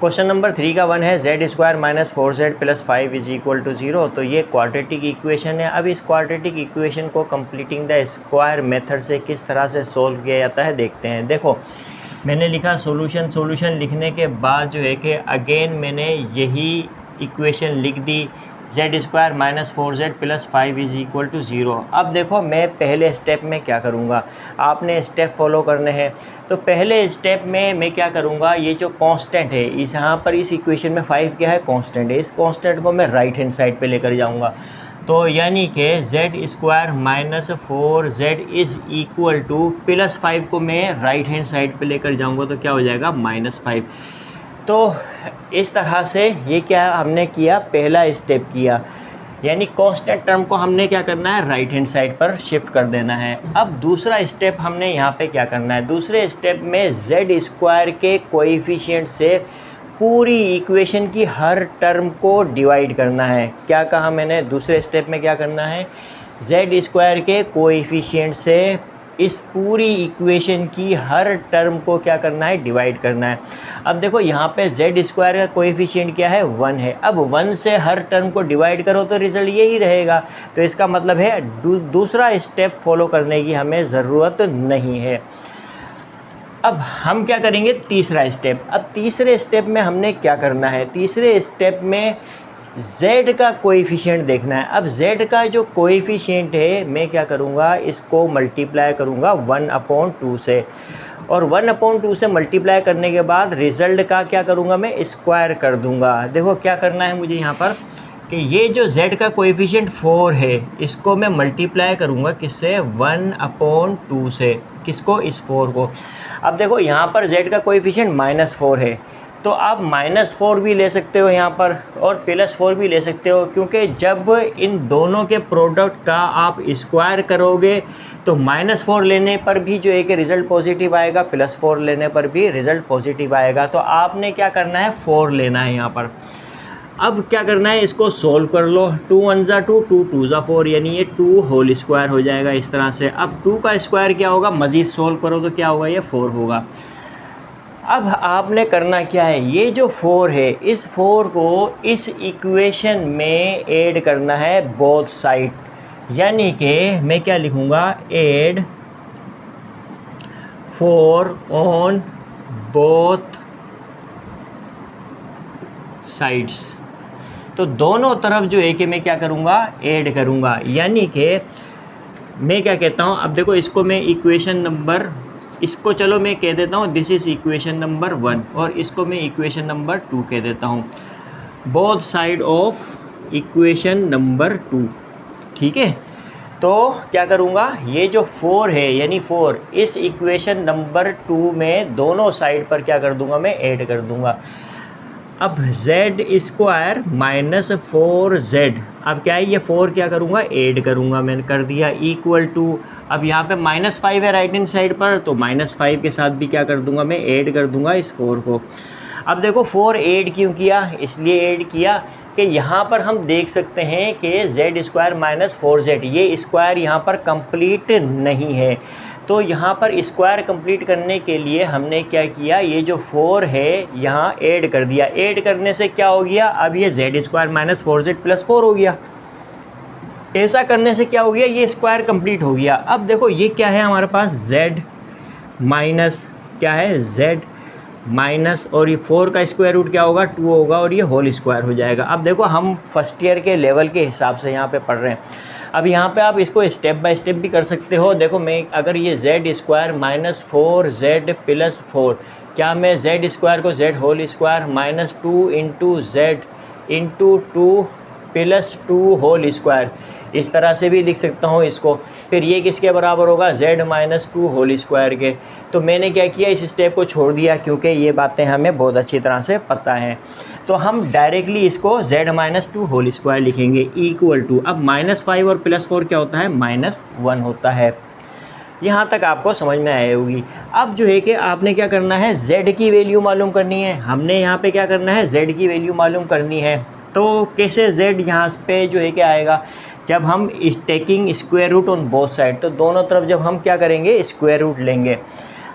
Question number 3 का 1 है Z square minus 4z plus 5 is equal to 0। तो ये क्वाड्रेटिक इक्वेशन है। अब इस क्वाड्रेटिक इक्वेशन को कंप्लीटिंग द स्क्वायर मेथड से किस तरह से सोल्व किया जाता है देखते हैं। देखो मैंने लिखा सॉल्यूशन लिखने के बाद जो है कि अगेन मैंने यही इक्वेशन लिख दी, Z square minus 4z plus 5 is equal to 0। अब देखो मैं पहले स्टेप में क्या करूँगा, आपने स्टेप फॉलो करने हैं। तो पहले स्टेप में मैं क्या करूँगा, ये जो कांस्टेंट है इस यहाँ पर इस इक्वेशन में 5 क्या है, कांस्टेंट है। इस कांस्टेंट को मैं राइट हैंड साइड पे लेकर जाऊँगा। तो यानी कि Z square minus 4z is equal to plus 5 को मैं राइट हैंड साइड पे लेकर जाऊँगा तो क्या हो जाएगा, -5। तो इस तरह से ये क्या हमने किया, पहला स्टेप किया, यानी कांस्टेंट टर्म को हमने क्या करना है, राइट हैंड साइड पर शिफ्ट कर देना है। अब दूसरा स्टेप हमने यहाँ पे क्या करना है, दूसरे स्टेप में जेड स्क्वायर के कोएफिशिएंट से पूरी इक्वेशन की हर टर्म को डिवाइड करना है। क्या कहा मैंने, दूसरे स्टेप में क्या करना है, जेड स्क्वायर के कोएफिशिएंट से इस पूरी इक्वेशन की हर टर्म को क्या करना है, डिवाइड करना है। अब देखो यहाँ पे जेड स्क्वायर का कोएफिशिएंट क्या है, 1 है। अब 1 से हर टर्म को डिवाइड करो तो रिजल्ट यही रहेगा। तो इसका मतलब है दूसरा स्टेप फॉलो करने की हमें ज़रूरत नहीं है। अब हम क्या करेंगे, तीसरा स्टेप। अब तीसरे स्टेप में हमने क्या करना है, तीसरे स्टेप में z का कोएफिशिएंट देखना है। अब z का जो कोएफिशिएंट है मैं क्या करूँगा, इसको मल्टीप्लाई करूँगा 1/2 से, और 1/2 से मल्टीप्लाई करने के बाद रिज़ल्ट का क्या करूँगा, मैं स्क्वायर कर दूँगा। देखो क्या करना है मुझे यहाँ पर कि ये जो z का कोएफिशिएंट 4 है इसको मैं मल्टीप्लाई करूँगा किससे, 1/2 से, किसको, इस 4 को। अब देखो यहाँ पर z का कोएफिशिएंट -4 है, तो आप -4 भी ले सकते हो यहाँ पर और +4 भी ले सकते हो, क्योंकि जब इन दोनों के प्रोडक्ट का आप स्क्वायर करोगे तो -4 लेने पर भी जो है कि रिज़ल्ट पॉजिटिव आएगा, +4 लेने पर भी रिज़ल्ट पॉजिटिव आएगा। तो आपने क्या करना है, 4 लेना है यहाँ पर। अब क्या करना है, इसको सोल्व कर लो, 2 1 ज़ा 2, 2 2 ज़ा 4, यानी ये 2 होल स्क्वायर हो जाएगा इस तरह से। अब 2 का स्क्वायर क्या होगा, मज़ीद सोल्व करो तो क्या होगा, ये 4 होगा। अब आपने करना क्या है, ये जो 4 है इस 4 को इस इक्वेशन में ऐड करना है बोथ साइड, यानी कि मैं क्या लिखूँगा, ऐड 4 ऑन बोथ साइड्स। तो दोनों तरफ जो है कि मैं क्या करूँगा, ऐड करूँगा, यानी कि मैं क्या कहता हूँ, अब देखो इसको मैं इक्वेशन नंबर, इसको चलो मैं कह देता हूँ दिस इज़ इक्वेशन नंबर 1, और इसको मैं इक्वेशन नंबर 2 कह देता हूँ, both side of equation number 2। ठीक है, तो क्या करूँगा, ये जो 4 है यानी 4 इस इक्वेशन नंबर 2 में दोनों साइड पर क्या कर दूँगा, मैं ऐड कर दूँगा। अब जेड स्क्वायर माइनस 4z, अब क्या है, ये 4 क्या करूँगा, ऐड करूँगा, मैंने कर दिया, इक्वल टू, अब यहाँ पे -5 है राइट हैंड साइड पर, तो -5 के साथ भी क्या कर दूँगा, मैं ऐड कर दूँगा इस 4 को। अब देखो 4 ऐड क्यों किया, इसलिए ऐड किया कि यहाँ पर हम देख सकते हैं कि जेड स्क्वायर माइनस 4z, ये स्क्वायर यहाँ पर कंप्लीट नहीं है। तो यहाँ पर स्क्वायर कंप्लीट करने के लिए हमने क्या किया, ये जो 4 है यहाँ ऐड कर दिया। ऐड करने से क्या हो गया, अब ये Z square minus 4z plus 4 हो गया। ऐसा करने से क्या हो गया, ये स्क्वायर कंप्लीट हो गया। अब देखो ये क्या है हमारे पास, z माइनस क्या है, z माइनस, और ये 4 का स्क्वायर रूट क्या होगा, 2 होगा, और ये होल स्क्वायर हो जाएगा। अब देखो हम फर्स्ट ईयर के लेवल के हिसाब से यहाँ पे पढ़ रहे हैं। अब यहाँ पे आप इसको स्टेप बाय स्टेप भी कर सकते हो। देखो मैं अगर ये Z square minus 4z plus 4, क्या मैं जेड स्क्वायर को z whole square minus 2 into Z into 2 plus 2 whole square, इस तरह से भी लिख सकता हूँ इसको। फिर ये किसके बराबर होगा, z माइनस 2 होल स्क्वायर के। तो मैंने क्या किया, इस स्टेप को छोड़ दिया क्योंकि ये बातें हमें बहुत अच्छी तरह से पता हैं। तो हम डायरेक्टली इसको z माइनस 2 होल स्क्वायर लिखेंगे, इक्वल टू, अब -5 और +4 क्या होता है, -1 होता है। यहाँ तक आपको समझ में आई होगी। अब जो है कि आपने क्या करना है, z की वैल्यू मालूम करनी है। हमने यहाँ पे क्या करना है, z की वैल्यू मालूम करनी है। तो कैसे z यहाँ पे जो है क्या आएगा, जब हम taking square root on both side, तो दोनों तरफ जब हम क्या करेंगे, स्क्वायर रूट लेंगे।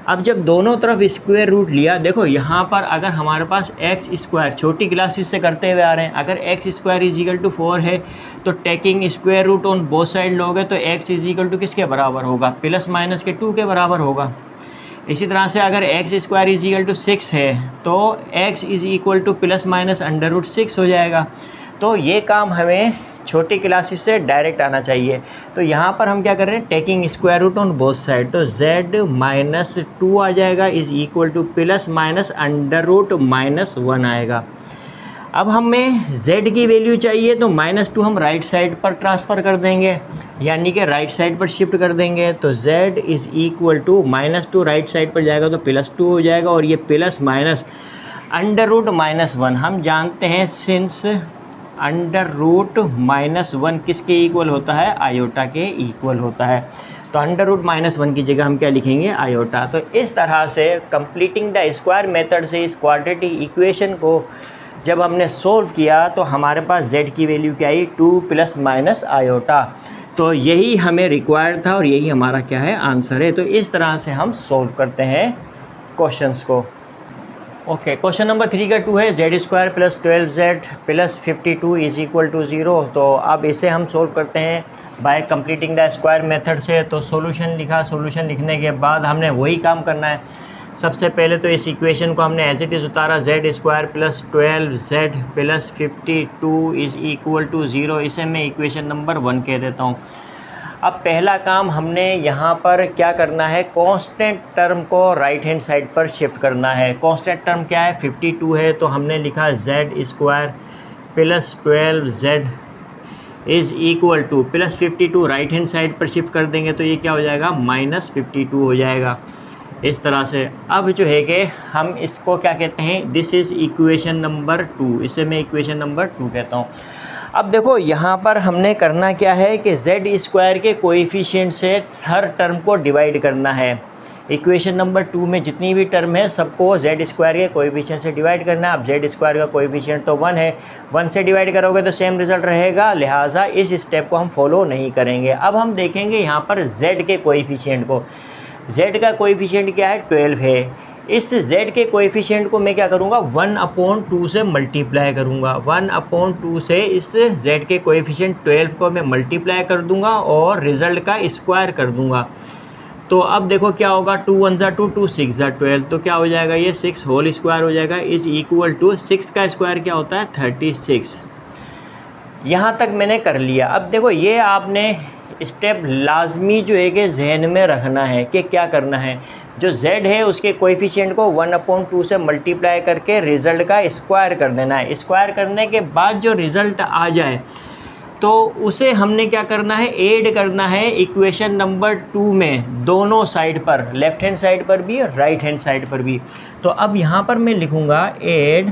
अब जब दोनों तरफ स्क्वायर रूट लिया, देखो यहाँ पर अगर हमारे पास एक्स स्क्वायर छोटी क्लासेस से करते हुए आ रहे हैं, अगर X square is equal to 4 है तो taking square root on both side लोगे तो एक्स इज इक्वल टू किसके बराबर होगा, प्लस माइनस के 2 के बराबर होगा। इसी तरह से अगर X square is equal to 6 है तो X is equal to plus minus under root 6 हो जाएगा। तो ये काम हमें छोटी क्लासेस से डायरेक्ट आना चाहिए। तो यहाँ पर हम क्या कर रहे हैं, taking square root on both side, तो z माइनस 2 आ जाएगा is equal to plus minus under root minus 1 आएगा। अब हमें z की वैल्यू चाहिए तो -2 हम राइट साइड पर ट्रांसफ़र कर देंगे, यानी कि राइट साइड पर शिफ्ट कर देंगे। तो z is equal to -2 right side पर जाएगा तो +2 हो जाएगा, और ये प्लस माइनस अंडर रूट -1 हम जानते हैं, सिंस अंडर रूट -1 किसके इक्वल होता है, आयोटा के इक्वल होता है। तो अंडर रूट -1 की जगह हम क्या लिखेंगे, आयोटा। तो इस तरह से कंप्लीटिंग द स्क्वायर मेथड से इस क्वाड्रेटिक इक्वेशन को जब हमने सोल्व किया तो हमारे पास z की वैल्यू क्या आई, 2 प्लस माइनस आयोटा। तो यही हमें रिक्वायर्ड था और यही हमारा क्या है, आंसर है। तो इस तरह से हम सोल्व करते हैं क्वेश्चंस को। ओके, क्वेश्चन नंबर 3 का 2 है, Z square plus 12z plus 52 is equal to 0। तो अब इसे हम सोल्व करते हैं by completing the square method से। तो सॉल्यूशन लिखा, सॉल्यूशन लिखने के बाद हमने वही काम करना है। सबसे पहले तो इस इक्वेशन को हमने एज इट इज़ उतारा, Z square plus 12z plus 52 is equal to 0। इसे मैं इक्वेशन नंबर 1 कह देता हूँ। अब पहला काम हमने यहाँ पर क्या करना है, कांस्टेंट टर्म को राइट हैंड साइड पर शिफ्ट करना है। कांस्टेंट टर्म क्या है, 52 है, तो हमने लिखा Z square plus 12z is equal to plus 52 right hand side पर शिफ्ट कर देंगे तो ये क्या हो जाएगा, -52 हो जाएगा। इस तरह से अब जो है कि हम इसको क्या कहते हैं, दिस इज़ इक्वेशन नंबर 2, इसे मैं इक्वेशन नंबर 2 कहता हूँ। अब देखो यहाँ पर हमने करना क्या है कि जेड स्क्वायर के कोएफिशिएंट से हर टर्म को डिवाइड करना है। इक्वेशन नंबर 2 में जितनी भी टर्म है सबको जेड स्क्वायर के कोएफिशिएंट से डिवाइड करना है। अब जेड स्क्वायर का कोएफिशिएंट तो 1 है, 1 से डिवाइड करोगे तो सेम रिजल्ट रहेगा, लिहाजा इस स्टेप को हम फॉलो नहीं करेंगे। अब हम देखेंगे यहाँ पर जेड के कोएफिशिएंट को। z का कोएफिशिएंट क्या है, 12 है। इस z के कोएफिशिएंट को मैं क्या करूँगा, 1/2 से मल्टीप्लाई करूँगा। 1/2 से इस z के कोएफिशिएंट 12 को मैं मल्टीप्लाई कर दूँगा और रिज़ल्ट का स्क्वायर कर दूँगा। तो अब देखो क्या होगा, 2 1 ज़ा 2, 2 6 ज़ा 12, तो क्या हो जाएगा, ये 6 होल स्क्वायर हो जाएगा इज़ इक्वल टू 6 का स्क्वायर क्या होता है, 36। यहाँ तक मैंने कर लिया। अब देखो ये आपने स्टेप लाजमी जो है कि जहन में रखना है कि क्या करना है, जो z है उसके कोएफिशिएंट को 1/2 से मल्टीप्लाई करके रिज़ल्ट का स्क्वायर कर देना है। स्क्वायर करने के बाद जो रिज़ल्ट आ जाए तो उसे हमने क्या करना है, ऐड करना है इक्वेशन नंबर 2 में, दोनों साइड पर, लेफ़्ट हैंड साइड पर भी और राइट हैंड साइड पर भी। तो अब यहाँ पर मैं लिखूँगा add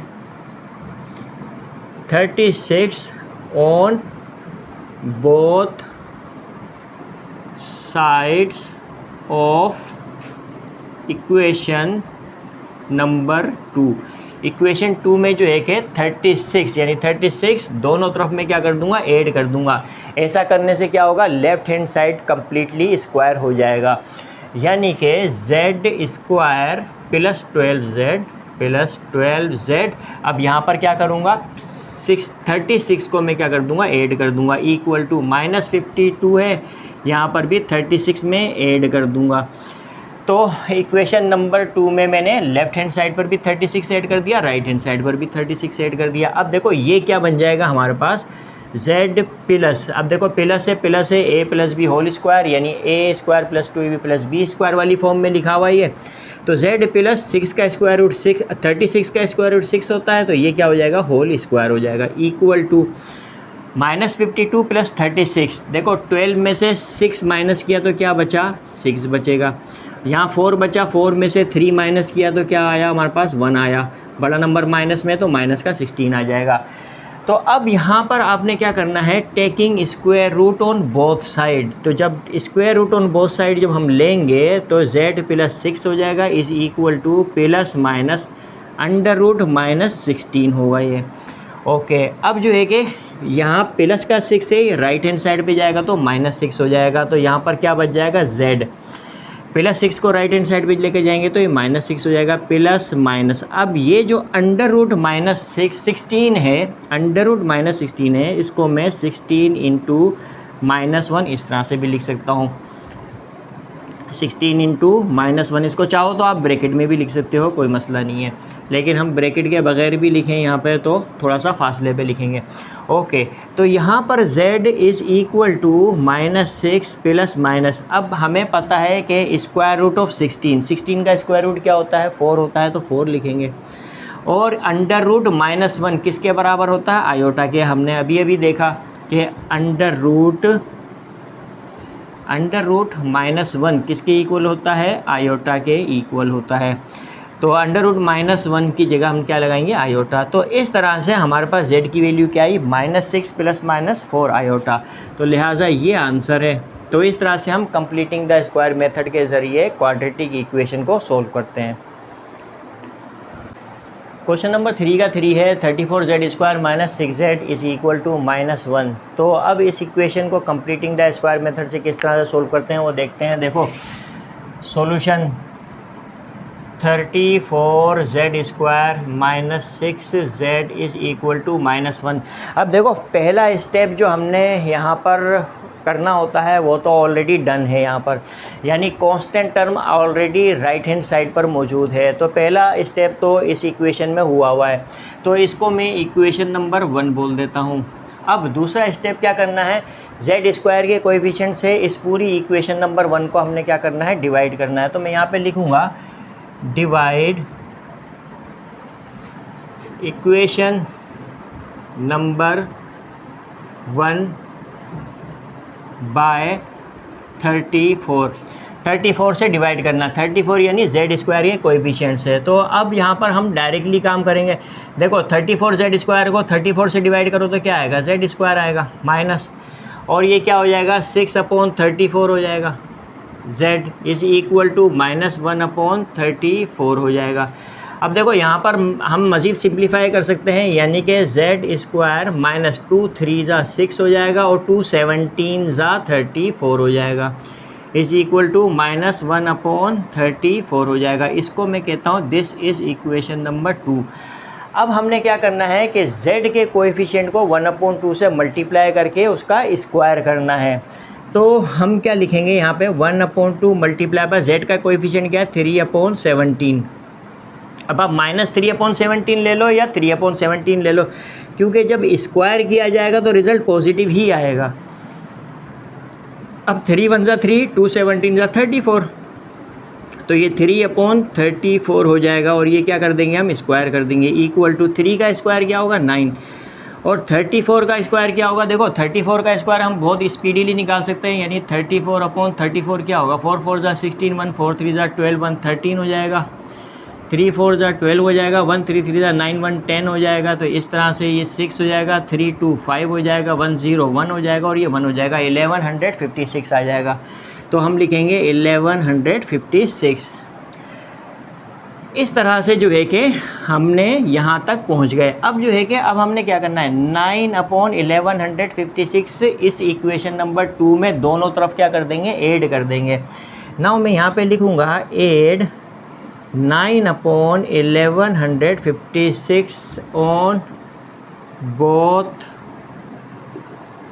36 on both sides of equation number 2। Equation 2 में जो है कि 36 यानी 36 दोनों तरफ में क्या कर दूंगा, ऐड कर दूंगा। ऐसा करने से क्या होगा, left hand side completely square हो जाएगा, यानी कि Z square plus 12z plus 12z। अब यहाँ पर क्या करूँगा, 36 को मैं क्या कर दूंगा, ऐड कर दूंगा, इक्वल टू -52 है, यहाँ पर भी 36 में ऐड कर दूंगा। तो इक्वेशन नंबर 2 में मैंने लेफ़्ट हैंड साइड पर भी 36 ऐड कर दिया, राइट हैंड साइड पर भी 36 ऐड कर दिया। अब देखो ये क्या बन जाएगा हमारे पास, z प्लस, अब देखो प्लस है a plus B whole square, यानी a square plus 2ab plus B square वाली फॉर्म में लिखा हुआ है। तो z प्लस 6 का स्क्वायर रूट 6, 36 का स्क्वायर रूट 6 होता है, तो ये क्या हो जाएगा, होल स्क्वायर हो जाएगा, इक्वल टू -52 प्लस 36। देखो 12 में से 6 माइनस किया तो क्या बचा, 6 बचेगा। यहाँ 4 बचा, 4 में से 3 माइनस किया तो क्या आया हमारे पास, 1 आया। बड़ा नंबर माइनस में तो माइनस का 16 आ जाएगा। तो अब यहाँ पर आपने क्या करना है, taking square root on both side. तो जब square root on both side जब हम लेंगे तो z प्लस 6 हो जाएगा is equal to plus minus under root -16 होगा ये। ओके, अब जो है कि यहाँ प्लस का 6 है, राइट हैंड साइड पे जाएगा तो -6 हो जाएगा। तो यहाँ पर क्या बच जाएगा, z। +6 को राइट हैंड साइड पे लेके जाएंगे तो ये -6 हो जाएगा, प्लस माइनस। अब ये जो √-16 है, √-16 है, इसको मैं 16 × -1 इस तरह से भी लिख सकता हूँ। 16 × -1, इसको चाहो तो आप ब्रैकेट में भी लिख सकते हो, कोई मसला नहीं है, लेकिन हम ब्रैकेट के बगैर भी लिखें यहाँ पे तो थोड़ा सा फासले पे लिखेंगे। ओके, तो यहाँ पर z is equal to -6 plus minus. अब हमें पता है कि स्क्वायर रूट ऑफ 16 का स्क्वायर रूट क्या होता है, 4 होता है, तो 4 लिखेंगे। और √-1 किसके बराबर होता है, आयोटा के। हमने अभी देखा कि √-1 किसके इक्वल होता है, आयोटा के इक्वल होता है। तो √-1 की जगह हम क्या लगाएंगे, आयोटा। तो इस तरह से हमारे पास z की वैल्यू क्या आई, -6 प्लस -4 आयोटा। तो लिहाजा ये आंसर है। तो इस तरह से हम कंप्लीटिंग द स्क्वायर मेथड के ज़रिए क्वाड्रेटिक इक्वेशन को सोल्व करते हैं। क्वेश्चन नंबर 3 का 3 है 34z² - 6z is equal to -1। तो अब इस इक्वेशन को कंप्लीटिंग द स्क्वायर मेथड से किस तरह से सोल्व करते हैं वो देखते हैं। देखो solution 34z² - 6z is equal to -1। अब देखो पहला स्टेप जो हमने यहाँ पर करना होता है वो तो ऑलरेडी डन है यहाँ पर, यानी constant term already right hand side पर मौजूद है। तो पहला स्टेप तो इस इक्वेशन में हुआ है, तो इसको मैं इक्वेशन नंबर 1 बोल देता हूँ। अब दूसरा स्टेप क्या करना है, z² के कोएफिशिएंट से इस पूरी इक्वेशन नंबर 1 को हमने क्या करना है, डिवाइड करना है। तो मैं यहाँ पे लिखूँगा डिवाइड इक्वेशन नंबर 1 बाय 34 से डिवाइड करना, 34 यानी z² के कोएफिशिएंट्स है। तो अब यहाँ पर हम डायरेक्टली काम करेंगे। देखो 34z² को 34 से डिवाइड करो तो क्या आएगा, z² आएगा माइनस, और ये क्या हो जाएगा 6/34 हो जाएगा, z इज़ इक्वल टू -1/34 हो जाएगा। अब देखो यहाँ पर हम मज़ीद सिंप्लीफाई कर सकते हैं, यानी कि z² -2 3 ज़ा 6 हो जाएगा और 2 17 ज़ा 34 हो जाएगा, इज़ इक्वल टू -1/34 हो जाएगा। इसको मैं कहता हूँ दिस इज़ इक्वेशन नंबर 2। अब हमने क्या करना है कि z के कोएफिशिएंट को 1/2 से मल्टीप्लाई करके उसका स्क्वायर करना है। तो हम क्या लिखेंगे यहाँ पे 1/2 मल्टीप्लाई बाय z का कोएफिशिएंट क्या है 3/17। अब आप -3/17 ले लो या 3/17 ले लो, क्योंकि जब स्क्वायर किया जाएगा तो रिज़ल्ट पॉजिटिव ही आएगा। अब 3 1 ज़ा 3, 2 17 ज़ा 34, तो ये 3/34 हो जाएगा, और ये क्या कर देंगे हम स्क्वायर कर देंगे, इक्वल टू 3 का स्क्वायर क्या होगा 9, और 34 का स्क्वायर क्या होगा। देखो 34 का स्क्वायर हम बहुत स्पीडीली निकाल सकते हैं, यानी 34/34 क्या होगा 4 4 ज़ा 16, 1 4 3 ज़ा 12, 1 13 हो जाएगा, 3 4 ज़ा 12 हो जाएगा, 1 3 3 ज़ा 9, 1 10 हो जाएगा। तो इस तरह से ये 6 हो जाएगा, 3 2 5 हो जाएगा, 1 0 1 हो जाएगा, और ये 1 हो जाएगा, 1156 आ जाएगा। तो हम लिखेंगे 1156। इस तरह से जो है कि हमने यहाँ तक पहुँच गए। अब जो है कि अब हमने क्या करना है 9/1156 इस इक्वेशन नंबर 2 में दोनों तरफ क्या कर देंगे, ऐड कर देंगे। नाउ मैं यहाँ पे लिखूँगा add 9/1156 on both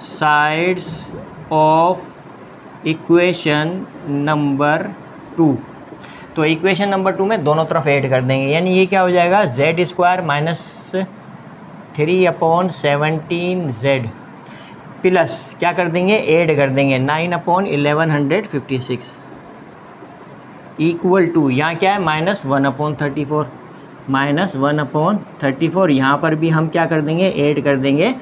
sides of equation number 2। तो इक्वेशन नंबर 2 में दोनों तरफ ऐड कर देंगे, यानी ये क्या हो जाएगा z² - 3/17z प्लस क्या कर देंगे, ऐड कर देंगे 9/1156 इक्वल टू यहाँ क्या है -1/34, -1/34। यहाँ पर भी हम क्या कर देंगे, ऐड कर देंगे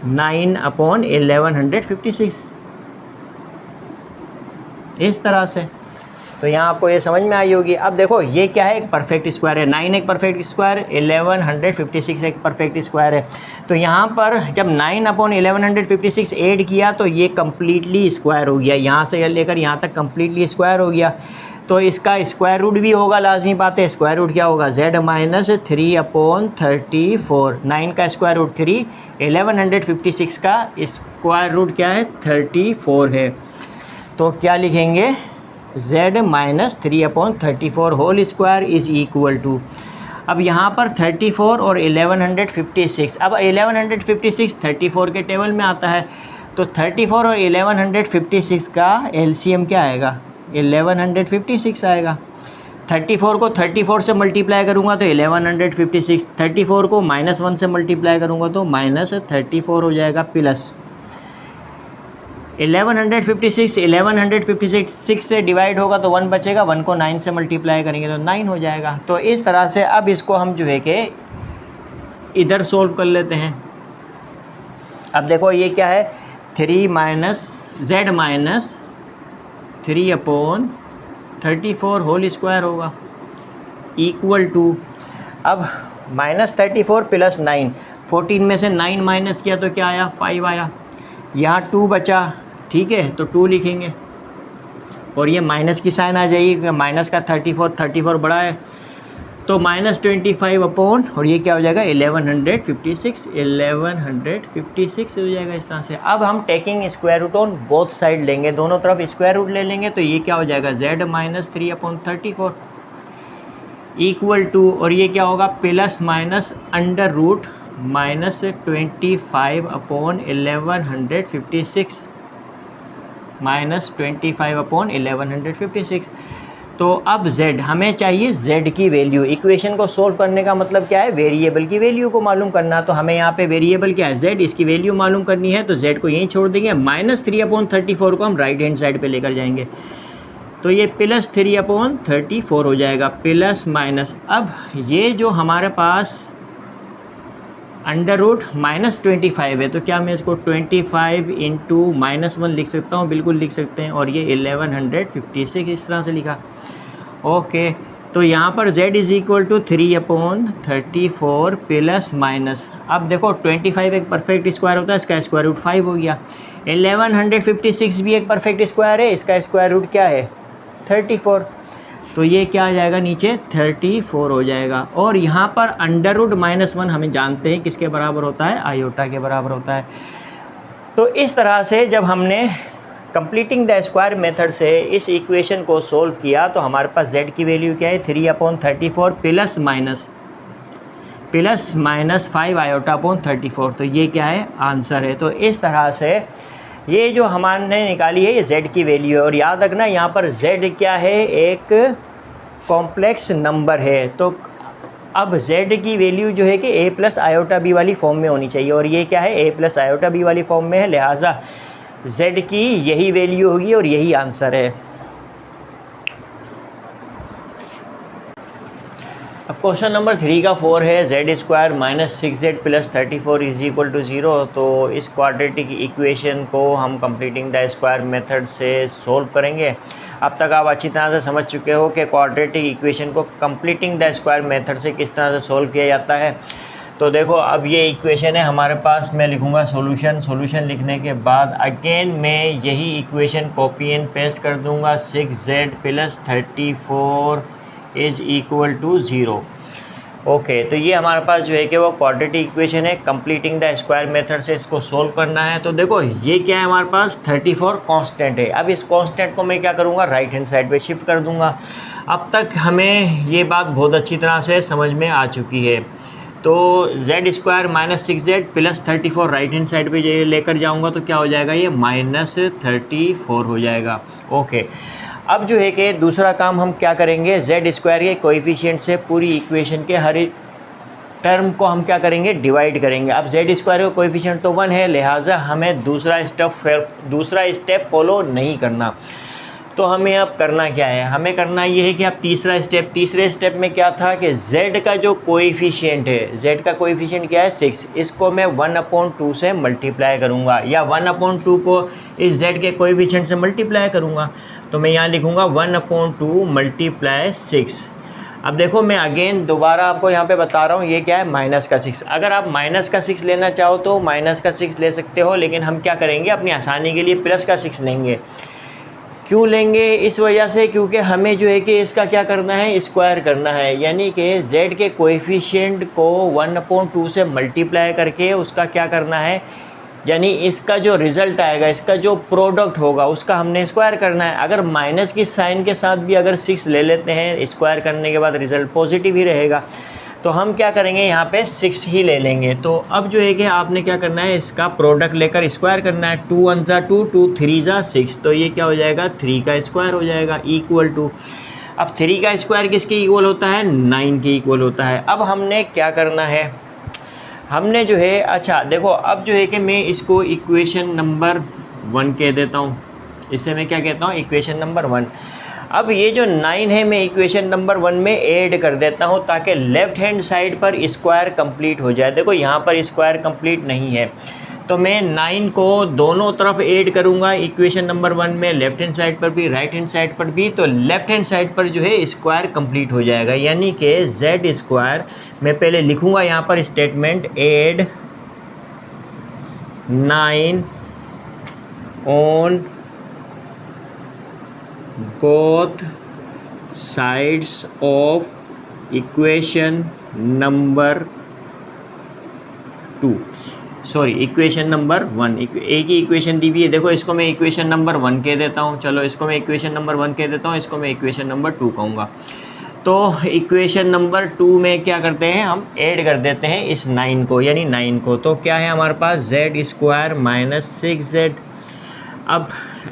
9/1156 इस तरह से। तो यहाँ आपको ये समझ में आई होगी। अब देखो ये क्या है, एक परफेक्ट स्क्वायर है, 9 एक परफेक्ट स्क्वायर, 1156 एक परफेक्ट स्क्वायर है। तो यहाँ पर जब 9/1156 ऐड किया तो ये कम्प्लीटली स्क्वायर हो गया, यहाँ से लेकर यहाँ तक कम्प्लीटली स्क्वायर हो गया। तो इसका स्क्वायर रूट भी होगा, लाजमी बात है। स्क्वायर रूट क्या होगा, z - 3/34। 9 का स्क्वायर रूट 3, 1156 का स्क्वायर रूट क्या है 34 है। तो क्या लिखेंगे z minus 3/34 whole square is equal to, अब यहाँ पर 34 और 1156, अब 1156 34 के टेबल में आता है, तो 34 और 1156 का एलसीएम क्या आएगा, 1156 आएगा। 34 को 34 से मल्टीप्लाई करूँगा तो 1156, 34 को -1 से मल्टीप्लाई करूँगा तो -34 हो जाएगा, प्लस 1156 से डिवाइड होगा तो 1 बचेगा, 1 को 9 से मल्टीप्लाई करेंगे तो 9 हो जाएगा। तो इस तरह से अब इसको हम जो है कि इधर सोल्व कर लेते हैं। अब देखो ये क्या है, 3 minus z minus 3/34 whole square होगा इक्वल टू, अब -34 प्लस 9, 14 में से 9 माइनस किया तो क्या आया, 5 आया, यहाँ 2 बचा, ठीक है, तो 2 लिखेंगे और ये माइनस की साइन आ जाएगी, माइनस का 34 बड़ा है, तो -25 और ये क्या हो जाएगा 1156 हो जाएगा इस तरह से। अब हम taking square root on both side लेंगे, दोनों तरफ स्क्वायर रूट ले लेंगे, तो ये क्या हो जाएगा z माइनस 3/34 इक्वल टू, और ये क्या होगा प्लस माइनस अंडर रूट -25/1156 -25/1156। तो अब z हमें चाहिए, z की वैल्यू, इक्वेशन को सोल्व करने का मतलब क्या है, वेरिएबल की वैल्यू को मालूम करना। तो हमें यहाँ पे वेरिएबल क्या है, z, इसकी वैल्यू मालूम करनी है, तो z को यहीं छोड़ देंगे, -3/34 को हम राइट हैंड साइड पे लेकर जाएंगे, तो ये +3/34 हो जाएगा, प्लस माइनस, अब ये जो हमारे पास अंडर रूट -25 है, तो क्या मैं इसको 25 इंटू -1 लिख सकता हूँ, बिल्कुल लिख सकते हैं, और ये 1156 इस तरह से लिखा। ओके, तो यहाँ पर z is equal to 3/34 plus minus, अब देखो 25 एक परफेक्ट स्क्वायर होता है, इसका स्क्वायर रूट 5 हो गया, 1156 भी एक परफेक्ट स्क्वायर है, इसका स्क्वायर रूट क्या है 34, तो ये क्या आ जाएगा नीचे 34 हो जाएगा। और यहाँ पर अंडर रूट -1 हमें जानते हैं किसके बराबर होता है, आयोटा के बराबर होता है। तो इस तरह से जब हमने कंप्लीटिंग द स्क्वायर मेथड से इस इक्वेशन को सोल्व किया, तो हमारे पास z की वैल्यू क्या है 3/34 प्लस माइनस 5 आयोटा/34, तो ये क्या है आंसर है। तो इस तरह से ये जो हमने निकाली है ये z की वैल्यू है, और याद रखना यहाँ पर z क्या है, एक कॉम्प्लेक्स नंबर है, तो अब z की वैल्यू जो है कि a प्लस आयोटा b वाली फॉर्म में होनी चाहिए, और ये क्या है a प्लस आयोटा b वाली फॉर्म में है, लिहाजा z की यही वैल्यू होगी और यही आंसर है। अब क्वेश्चन नंबर 3 का 4 है, z² minus 6z plus 34 is equal to 0। तो इस क्वाड्रेटिक इक्वेशन को हम कंप्लीटिंग द स्क्वायर मेथड से सोल्व करेंगे। अब तक आप अच्छी तरह से समझ चुके हो कि क्वाड्रेटिक इक्वेशन को कंप्लीटिंग द स्क्वायर मेथड से किस तरह से सोल्व किया जाता है। तो देखो अब ये इक्वेशन है हमारे पास, मैं लिखूँगा सॉल्यूशन लिखने के बाद अगेन मैं यही इक्वेशन कॉपी एंड पेस्ट कर दूँगा, 6z plus 34 is equal to 0। Okay, तो ये हमारे पास जो है कि वो क्वाड्रेटिक इक्वेशन है, कंप्लीटिंग द स्क्वायर मेथड से इसको सोल्व करना है। तो देखो ये क्या है, हमारे पास 34 कांस्टेंट है। अब इस कांस्टेंट को मैं क्या करूँगा, राइट हैंड साइड पे शिफ्ट कर दूँगा। अब तक हमें ये बात बहुत अच्छी तरह से समझ में आ चुकी है। तो z² minus 6z plus 34 right hand side पे ये लेकर जाऊँगा तो क्या हो जाएगा, ये -34 हो जाएगा। ओके, अब जो है कि दूसरा काम हम क्या करेंगे, z² के कोएफिशिएंट से पूरी इक्वेशन के हर टर्म को हम क्या करेंगे, डिवाइड करेंगे। अब z² का कोएफिशिएंट तो 1 है, लिहाजा हमें दूसरा स्टेप फॉलो नहीं करना। तो हमें अब करना क्या है, हमें करना ये है कि अब तीसरे स्टेप में क्या था कि z का जो कोएफिशिएंट है, z का कोएफिशिएंट क्या है 6, इसको मैं 1/2 से मल्टीप्लाई करूँगा, या 1/2 को इस z के कोएफिशिएंट से मल्टीप्लाई करूँगा। तो मैं यहाँ लिखूँगा 1/2 मल्टीप्लाई 6। अब देखो मैं अगेन दोबारा आपको यहाँ पे बता रहा हूँ, ये क्या है माइनस का 6। अगर आप माइनस का 6 लेना चाहो तो माइनस का 6 ले सकते हो, लेकिन हम क्या करेंगे अपनी आसानी के लिए प्लस का 6 लेंगे। क्यों लेंगे, इस वजह से क्योंकि हमें जो है कि इसका क्या करना है, स्क्वायर करना है, यानी कि z के कोएफिशिएंट को 1/2 से मल्टीप्लाई करके उसका क्या करना है, यानी इसका जो रिज़ल्ट आएगा, इसका जो प्रोडक्ट होगा उसका हमने स्क्वायर करना है। अगर माइनस की साइन के साथ भी अगर 6 ले लेते हैं स्क्वायर करने के बाद रिज़ल्ट पॉजिटिव ही रहेगा, तो हम क्या करेंगे यहाँ पे 6 ही ले लेंगे। तो अब जो है कि आपने क्या करना है, इसका प्रोडक्ट लेकर स्क्वायर करना है। 2 1 ज़ा 2, 2 3 ज़ा 6, तो ये क्या हो जाएगा 3 का स्क्वायर हो जाएगा इक्वल टू। अब 3 का स्क्वायर किसके इक्वल होता है, 9 के इक्वल होता है। अब हमने क्या करना है, हमने जो है अच्छा देखो, अब जो है कि मैं इसको इक्वेशन नंबर 1 कह देता हूँ, इसे मैं क्या कहता हूँ, इक्वेशन नंबर 1। अब ये जो 9 है मैं इक्वेशन नंबर 1 में ऐड कर देता हूँ ताकि लेफ़्ट हैंड साइड पर स्क्वायर कंप्लीट हो जाए। देखो यहाँ पर स्क्वायर कंप्लीट नहीं है, तो मैं 9 को दोनों तरफ ऐड करूँगा इक्वेशन नंबर 1 में, लेफ़्ट हैंड साइड पर भी राइट हैंड साइड पर भी। तो लेफ़्ट हैंड साइड पर जो है स्क्वायर कंप्लीट हो जाएगा, यानी कि जेड स्क्वायर मैं पहले लिखूँगा यहाँ पर statement, add 9 on both sides of equation number 2, sorry equation number 1। एक ही इक्वेशन दी हुई है, देखो इसको मैं इक्वेशन नंबर 1 कह देता हूँ, चलो इसको मैं इक्वेशन नंबर 1 कह देता हूँ, इसको मैं इक्वेशन नंबर 2 कहूँगा। तो इक्वेशन नंबर 2 में क्या करते हैं, हम ऐड कर देते हैं इस 9 को, यानी 9 को। तो क्या है हमारे पास, जेड स्क्वायर माइनस 6z। अब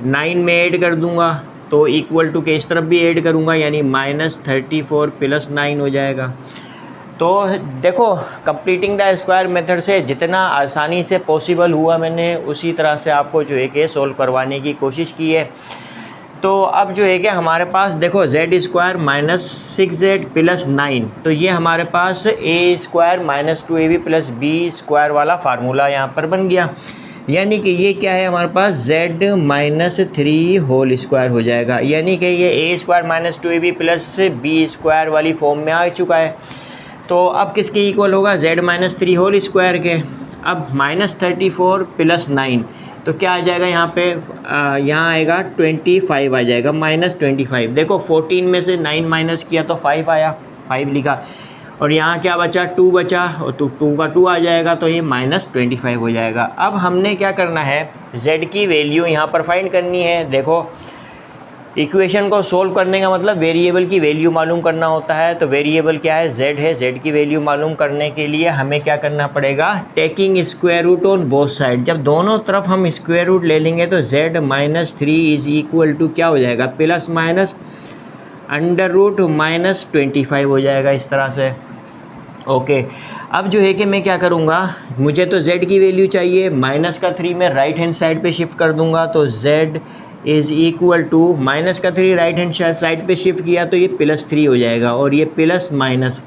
9 में ऐड कर दूंगा तो इक्वल टू के इस तरफ भी ऐड करूंगा, यानी -34 + 9 हो जाएगा। तो देखो कंप्लीटिंग द स्क्वायर मेथड से जितना आसानी से पॉसिबल हुआ मैंने उसी तरह से आपको जो है कि सोल्व करवाने की कोशिश की है। तो अब जो है कि हमारे पास देखो जेड स्क्वायर माइनस 6z + 9, तो ये हमारे पास A square minus 2ab + b square वाला फार्मूला यहाँ पर बन गया। यानी कि ये क्या है हमारे पास, z - 3 होल स्क्वायर हो जाएगा, यानी कि ये A square minus 2ab + b square वाली फॉर्म में आ चुका है। तो अब किसके इक्वल होगा, z - 3 होल स्क्वायर के। अब -34 + 9, तो क्या आ जाएगा यहाँ पे, यहाँ आएगा 25 आ जाएगा, -25। देखो 14 में से 9 माइनस किया तो 5 आया, 5 लिखा, और यहाँ क्या बचा, 2 बचा, और 2 का 2 आ जाएगा, तो ये -25 हो जाएगा। अब हमने क्या करना है, z की वैल्यू यहाँ पर फाइंड करनी है। देखो इक्वेशन को सोल्व करने का मतलब वेरिएबल की वैल्यू मालूम करना होता है। तो वेरिएबल क्या है, z है, z की वैल्यू मालूम करने के लिए हमें क्या करना पड़ेगा, taking square root on both side. जब दोनों तरफ हम स्क्वायर रूट ले लेंगे तो z - 3 = क्या हो जाएगा, प्लस माइनस √-25 हो जाएगा, इस तरह से। ओके, अब जो है कि मैं क्या करूँगा, मुझे तो z की वैल्यू चाहिए, -3 में राइट हैंड साइड पे शिफ्ट कर दूंगा, तो z -3 राइट हैंड साइड पे शिफ्ट किया तो ये +3 हो जाएगा, और ये प्लस माइनस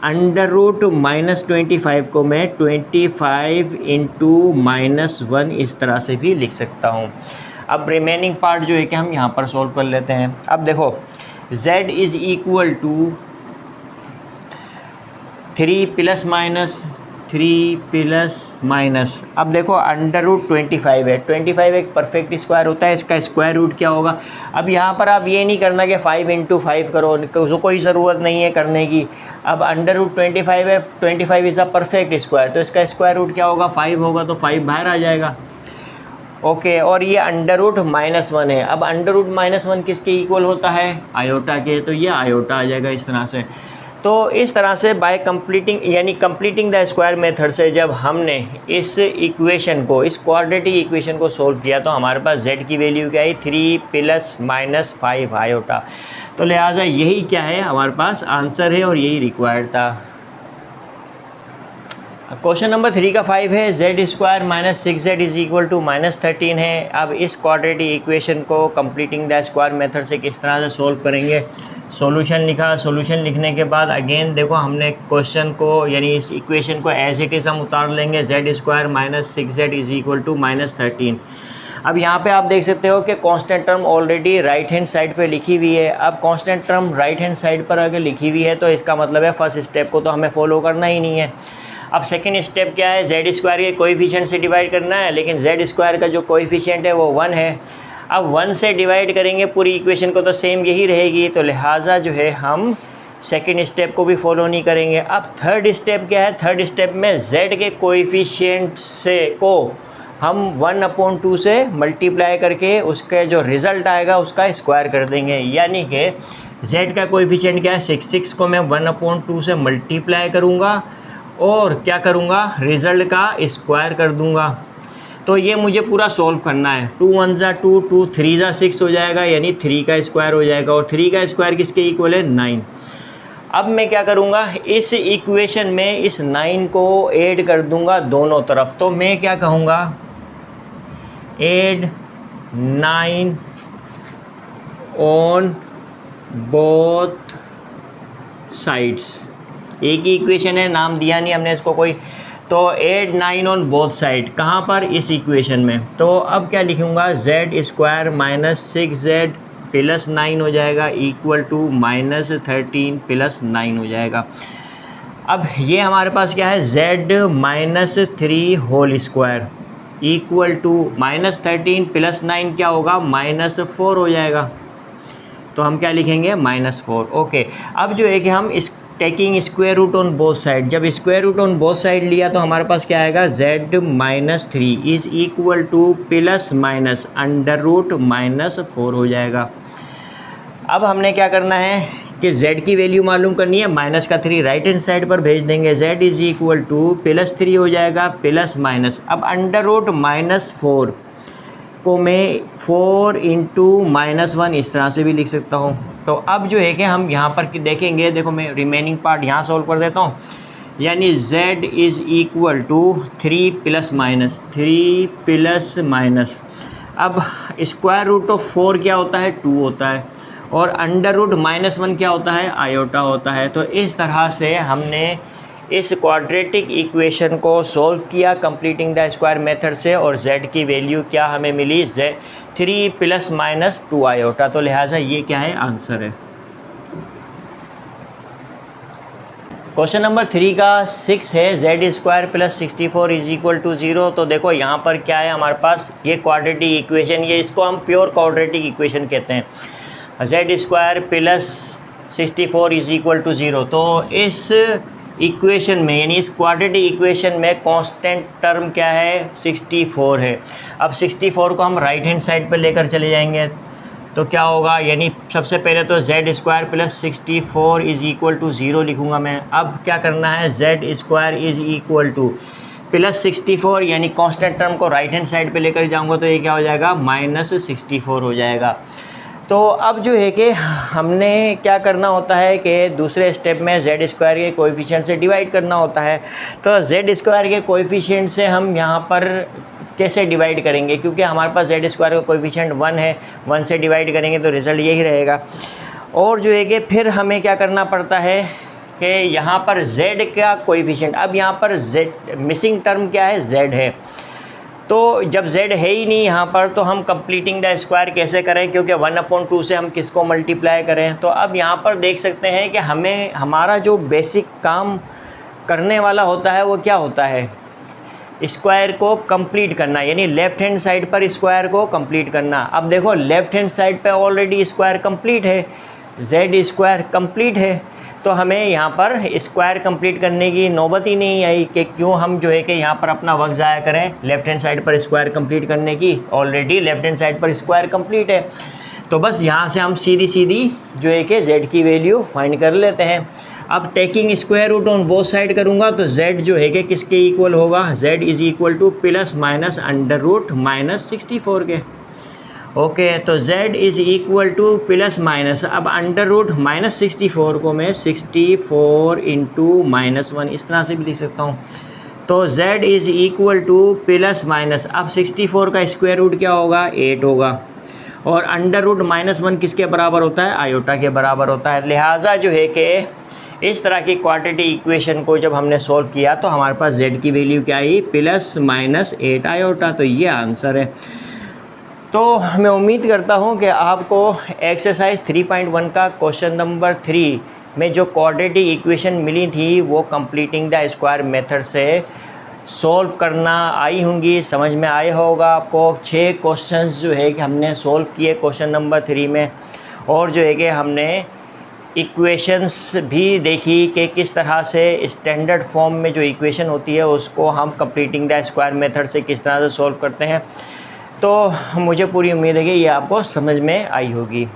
√-25 को मैं 25 × -1 इस तरह से भी लिख सकता हूँ। अब रिमेनिंग पार्ट जो है कि हम यहाँ पर सॉल्व कर लेते हैं। अब देखो z = 3 ±3 ±। अब देखो √25 है, 25 एक परफेक्ट स्क्वायर होता है, इसका स्क्वायर रूट क्या होगा। अब यहाँ पर आप ये नहीं करना कि 5 × 5 करो, उसको कोई ज़रूरत नहीं है करने की। अब √25 है, 25 इज़ अ परफेक्ट स्क्वायर, तो इसका स्क्वायर रूट क्या होगा, 5 होगा, तो 5 बाहर आ जाएगा। ओके, और ये √-1 है। अब √-1 किसके इक्वल होता है, आयोटा के, तो ये आयोटा आ जाएगा इस तरह से। तो इस तरह से bye completing the square method से जब हमने इस इक्वेशन को, इस क्वाड्रेटिक इक्वेशन को सोल्व किया तो हमारे पास z की वैल्यू क्या है, 3 ± 5 आयोटा। तो लिहाजा यही क्या है हमारे पास आंसर है, और यही रिक्वायर्ड था। क्वेश्चन नंबर 3 का 5 है, z स्क्वायर - 6z = -13 है। अब इस क्वाड्रेटिक इक्वेशन को कंप्लीटिंग द स्क्वायर मेथड से किस तरह से सोल्व करेंगे। सॉल्यूशन लिखा, सॉल्यूशन लिखने के बाद अगेन देखो हमने क्वेश्चन को, यानी इस इक्वेशन को एज इट इज़ हम उतार लेंगे, z स्क्वायर - 6z = -13। अब यहाँ पे आप देख सकते हो कि constant term already right hand side पे लिखी हुई है। अब constant term right hand side पर अगर लिखी हुई है तो इसका मतलब है फर्स्ट स्टेप को तो हमें फॉलो करना ही नहीं है। अब सेकंड स्टेप क्या है, z स्क्वायर के कोएफिशिएंट से डिवाइड करना है, लेकिन z स्क्वायर का जो कोएफिशिएंट है वो 1 है। अब 1 से डिवाइड करेंगे पूरी इक्वेशन को तो सेम यही रहेगी, तो लिहाजा जो है हम सेकंड स्टेप को भी फॉलो नहीं करेंगे। अब थर्ड स्टेप क्या है, थर्ड स्टेप में z के कोएफिशिएंट से को हम 1/2 से मल्टीप्लाई करके उसके जो रिज़ल्ट आएगा उसका स्क्वायर कर देंगे, यानी कि z का कोएफिशिएंट क्या है 6 को मैं 1/2 से मल्टीप्लाई करूँगा और क्या करूँगा, रिज़ल्ट का स्क्वायर कर दूँगा। तो ये मुझे पूरा सॉल्व करना है। 2 1 ज़ा 2, 2 3 ज़ा 6 हो जाएगा, यानी 3 का स्क्वायर हो जाएगा और 3 का स्क्वायर किसके इक्वल है 9। अब मैं क्या करूँगा, इस इक्वेशन में इस 9 को ऐड कर दूँगा दोनों तरफ। तो मैं क्या कहूँगा, ऐड 9 ऑन बोथ साइड्स। एक ही इक्वेशन है, नाम दिया नहीं हमने इसको कोई। तो ऐड 9 ऑन बोथ साइड, कहाँ पर, इस इक्वेशन में। तो अब क्या लिखूँगा, z² माइनस 6z प्लस 9 हो जाएगा इक्वल टू -13 प्लस 9 हो जाएगा। अब ये हमारे पास क्या है, z -3 whole square equal to -13 plus 9 क्या होगा, -4 हो जाएगा। तो हम क्या लिखेंगे, -4। ओके, अब जो है कि हम इस taking square root on both side, जब square root on both side लिया तो हमारे पास क्या आएगा, z -3 is equal to plus minus √-4 हो जाएगा। अब हमने क्या करना है कि z की वैल्यू मालूम करनी है, माइनस का 3 राइट हैंड साइड पर भेज देंगे, z इज़ इक्वल टू +3 हो जाएगा प्लस माइनस। अब √-4 को मैं 4 × -1 इस तरह से भी लिख सकता हूँ। तो अब जो है कि हम यहाँ पर देखेंगे, देखो मैं रिमेनिंग पार्ट यहाँ सॉल्व कर देता हूँ, यानी z is equal to 3 plus minus. अब स्क्वायर रूट ऑफ 4 क्या होता है, 2 होता है, और √-1 क्या होता है, आयोटा होता है। तो इस तरह से हमने इस क्वाड्रेटिक इक्वेशन को सॉल्व किया कंप्लीटिंग द स्क्वायर मेथड से, और z की वैल्यू क्या हमें मिली, 3 ± 2 आयोटा। तो लिहाजा ये क्या है, आंसर है। क्वेश्चन नंबर 3 का 6 है, z² + 64 इज इक्वल टू 0। तो देखो यहाँ पर क्या है हमारे पास, ये क्वाड्रेटिक इक्वेशन, ये इसको हम प्योर क्वाड्रेटिक इक्वेशन कहते हैं, z² + 64 इज इक्वल टू 0। तो इस इक्वेशन में, यानी इस क्वाड्रेटिक इक्वेशन में कांस्टेंट टर्म क्या है, 64 है। अब 64 को हम राइट हैंड साइड पर लेकर चले जाएंगे तो क्या होगा, यानी सबसे पहले तो z² + 64 इज इक्वल टू 0 लिखूँगा मैं। अब क्या करना है, z² इज इक्वल टू +64, यानी कांस्टेंट टर्म को राइट हैंड साइड पे लेकर जाऊँगा तो ये क्या हो जाएगा, -64 हो जाएगा। तो अब जो है कि हमने क्या करना होता है कि दूसरे स्टेप में z² के कोएफिशिएंट से डिवाइड करना होता है। तो z² के कोएफिशिएंट से हम यहाँ पर कैसे डिवाइड करेंगे, क्योंकि हमारे पास z² का कोएफिशिएंट 1 है, 1 से डिवाइड करेंगे तो रिज़ल्ट यही रहेगा। और जो है कि फिर हमें क्या करना पड़ता है कि यहाँ पर z का कोएफिशिएंट, अब यहाँ पर z मिसिंग टर्म क्या है, z है। तो जब z है ही नहीं यहाँ पर, तो हम कंप्लीटिंग द स्क्वायर कैसे करें, क्योंकि 1/2 से हम किसको मल्टीप्लाई करें। तो अब यहाँ पर देख सकते हैं कि हमें हमारा जो बेसिक काम करने वाला होता है वो क्या होता है, स्क्वायर को कंप्लीट करना, यानी लेफ़्ट हैंड साइड पर स्क्वायर को कंप्लीट करना। अब देखो लेफ़्ट हैंड साइड पे ऑलरेडी स्क्वायर कंप्लीट है, z² कंप्लीट है, तो हमें यहाँ पर स्क्वायर कंप्लीट करने की नौबत ही नहीं आई कि क्यों हम जो है कि यहाँ पर अपना वक्त ज़ाया करें लेफ़्ट हैंड साइड पर स्क्वायर कंप्लीट करने की। ऑलरेडी लेफ़्ट हैंड साइड पर स्क्वायर कंप्लीट है, तो बस यहाँ से हम सीधी जो है कि z की वैल्यू फाइंड कर लेते हैं। अब taking square root on both side करूँगा तो z जो है कि किसके इक्वल होगा, z इज़ इक्वल टू ±√-64 के। ओके, तो z is equal to plus minus, अब √-64 को मैं 64 × -1 इस तरह से भी लिख सकता हूँ। तो z is equal to plus minus, अब 64 का स्क्वायर रूट क्या होगा, 8 होगा, और √-1 किसके बराबर होता है, आयोटा के बराबर होता है। लिहाजा जो है कि इस तरह की क्वाड्रेटिक इक्वेशन को जब हमने सॉल्व किया तो हमारे पास z की वैल्यू क्या आई, ±8 आयोटा। तो ये आंसर है। तो मैं उम्मीद करता हूँ कि आपको एक्सरसाइज 3.1 का क्वेश्चन नंबर 3 में जो क्वाड्रेटिक इक्वेशन मिली थी वो कंप्लीटिंग द स्क्वायर मेथड से सॉल्व करना आई होंगी, समझ में आया होगा आपको। 6 क्वेश्चंस जो है कि हमने सॉल्व किए क्वेश्चन नंबर 3 में, और जो है कि हमने इक्वेशंस भी देखी कि किस तरह से स्टैंडर्ड फॉर्म में जो इक्वेशन होती है उसको हम कंप्लीटिंग द स्क्वायर मेथड से किस तरह से सॉल्व करते हैं। तो मुझे पूरी उम्मीद है कि ये आपको समझ में आई होगी।